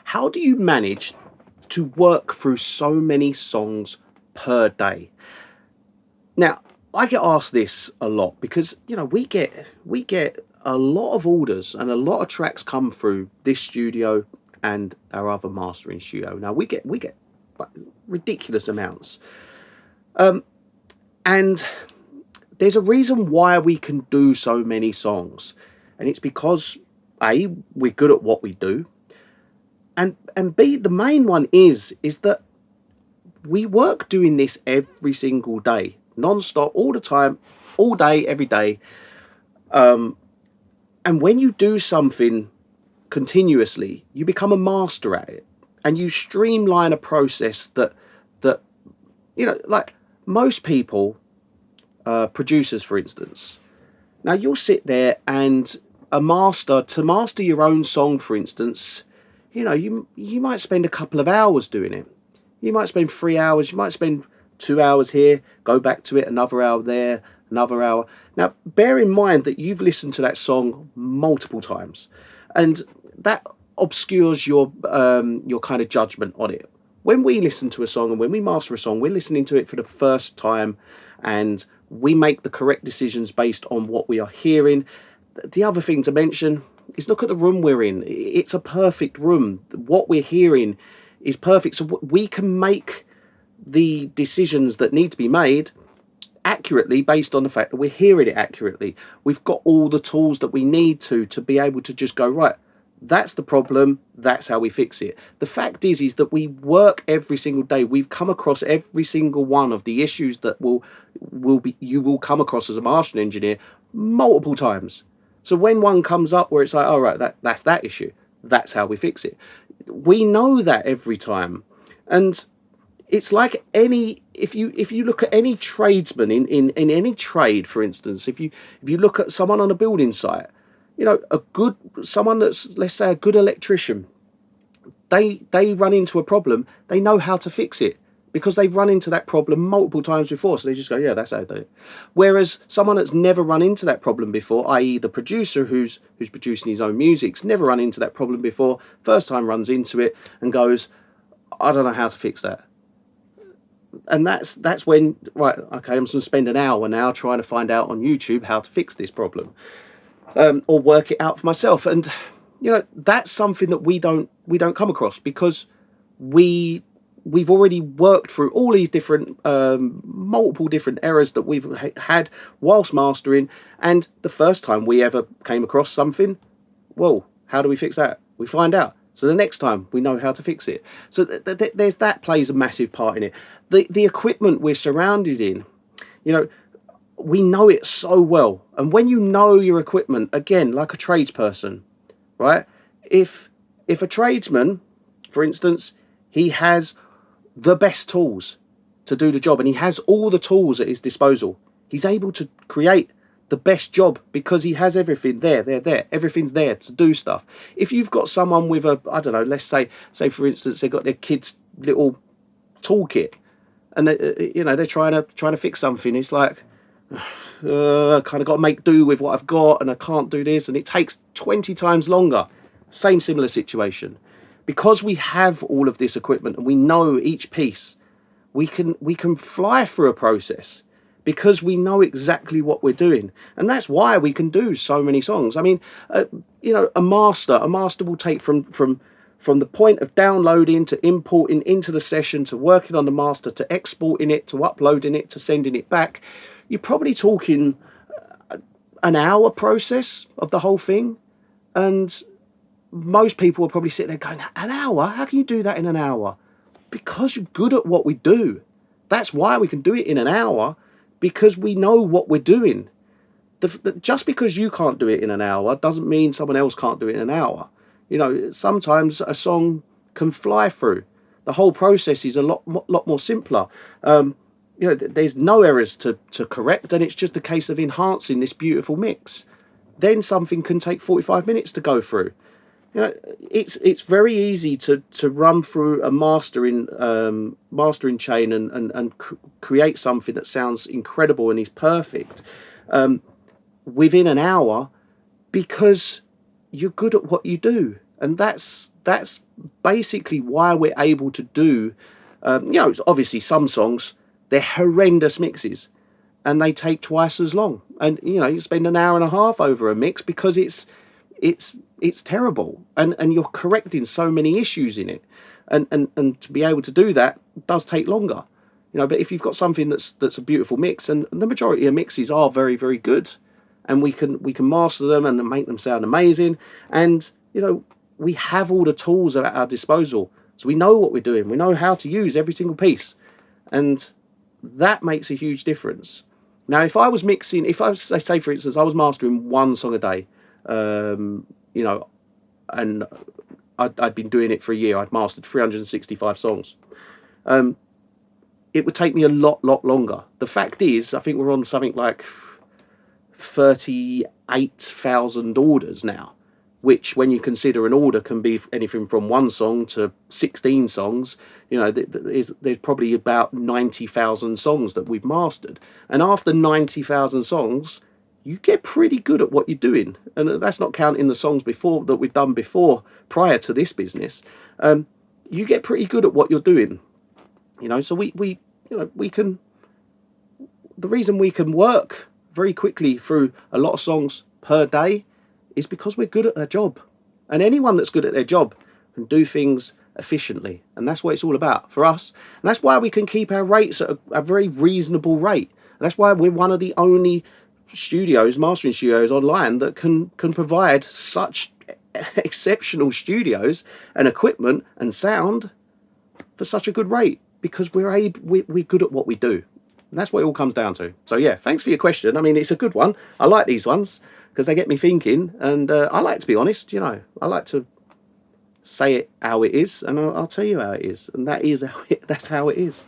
how do you manage to work through so many songs per day? Now, I get asked this a lot because, we get a lot of orders and a lot of tracks come through this studio and our other mastering studio. Now we get like ridiculous amounts. And there's a reason why we can do so many songs. And it's because A, we're good at what we do. And B, the main one is that we work doing this every single day, non-stop, all the time, all day, every day. And when you do something continuously, you become a master at it, and you streamline a process that like most people, producers, for instance. Now you'll sit there and to master your own song, for instance, you might spend a couple of hours doing it. You might spend 3 hours, you might spend 2 hours here, go back to it, another hour there, another hour. Now, bear in mind that you've listened to that song multiple times, and that obscures your kind of judgment on it. When we listen to a song and when we master a song, we're listening to it for the first time, and we make the correct decisions based on what we are hearing. The other thing to mention is look at the room we're in. It's a perfect room. What we're hearing is perfect, so we can make the decisions that need to be made accurately based on the fact that we're hearing it accurately. We've got all the tools that we need to be able to just go, right, that's the problem, that's how we fix it. The fact is that we work every single day. We've come across every single one of the issues that you will come across as a mastering engineer multiple times. So when one comes up where it's like, all right, that's that issue, that's how we fix it. We know that every time. And it's like if you look at any tradesman in any trade, for instance, if you look at someone on a building site, someone that's, let's say, a good electrician, they run into a problem, they know how to fix it because they've run into that problem multiple times before, so they just go, yeah, that's how they do it. Whereas someone that's never run into that problem before, i.e. the producer who's producing his own music's never run into that problem before, first time runs into it and goes, I don't know how to fix that. And that's when, right, okay, I'm just going to spend an hour now trying to find out on YouTube how to fix this problem, or work it out for myself. And that's something that we don't come across because we've already worked through all these different multiple different errors that we've had whilst mastering. And the first time we ever came across something, well, how do we fix that? We find out. So the next time we know how to fix it. So there's that plays a massive part in it. The equipment we're surrounded in, we know it so well. And when you know your equipment, again, like a tradesperson, right? If a tradesman, for instance, he has the best tools to do the job and he has all the tools at his disposal, he's able to create the best job because he has everything there. Everything's there to do stuff. If you've got someone with a, I don't know, let's say for instance, they've got their kid's little toolkit and they're trying to fix something. It's like, I kind of got to make do with what I've got and I can't do this, and it takes 20 times longer. Similar situation. Because we have all of this equipment and we know each piece, we can fly through a process because we know exactly what we're doing. And that's why we can do so many songs. I mean, a master will take from the point of downloading to importing into the session to working on the master to exporting it to uploading it to sending it back. You're probably talking an hour process of the whole thing. And most people will probably sit there going, an hour? How can you do that in an hour? Because you're good at what we do. That's why we can do it in an hour, because we know what we're doing. Just because you can't do it in an hour doesn't mean someone else can't do it in an hour. Sometimes a song can fly through. The whole process is a lot more simpler. There's no errors to correct, and it's just a case of enhancing this beautiful mix. Then something can take 45 minutes to go through. It's very easy to run through a mastering chain and create something that sounds incredible and is perfect within an hour, because you're good at what you do, and that's that's basically why we're able to do, obviously some songs, they're horrendous mixes and they take twice as long. And, you spend an hour and a half over a mix because it's terrible. And you're correcting so many issues in it. And to be able to do that does take longer. But if you've got something that's a beautiful mix, and the majority of mixes are very, very good, and we can master them and make them sound amazing, and we have all the tools at our disposal, so we know what we're doing, we know how to use every single piece, and that makes a huge difference. Now, if I was mixing, say for instance I was mastering one song a day, and I'd been doing it for a year, I'd mastered 365 songs. It would take me a lot longer. The fact is, I think we're on something like 38,000 orders now, which, when you consider an order can be anything from one song to 16 songs, there's probably about 90,000 songs that we've mastered. And after 90,000 songs, you get pretty good at what you're doing. And that's not counting the songs before that we've done before, prior to this business. You get pretty good at what you're doing. So we can. The reason we can work very quickly through a lot of songs per day is because we're good at our job. And anyone that's good at their job can do things efficiently. And that's what it's all about for us. And that's why we can keep our rates at a very reasonable rate. And that's why we're one of the only mastering studios online that can provide such exceptional studios and equipment and sound for such a good rate, because we're good at what we do. And that's what it all comes down to. So yeah, thanks for your question. I mean, it's a good one. I like these ones because they get me thinking, and I like to be honest. I like to say it how it is, and I'll tell you how it is, and that's how it is.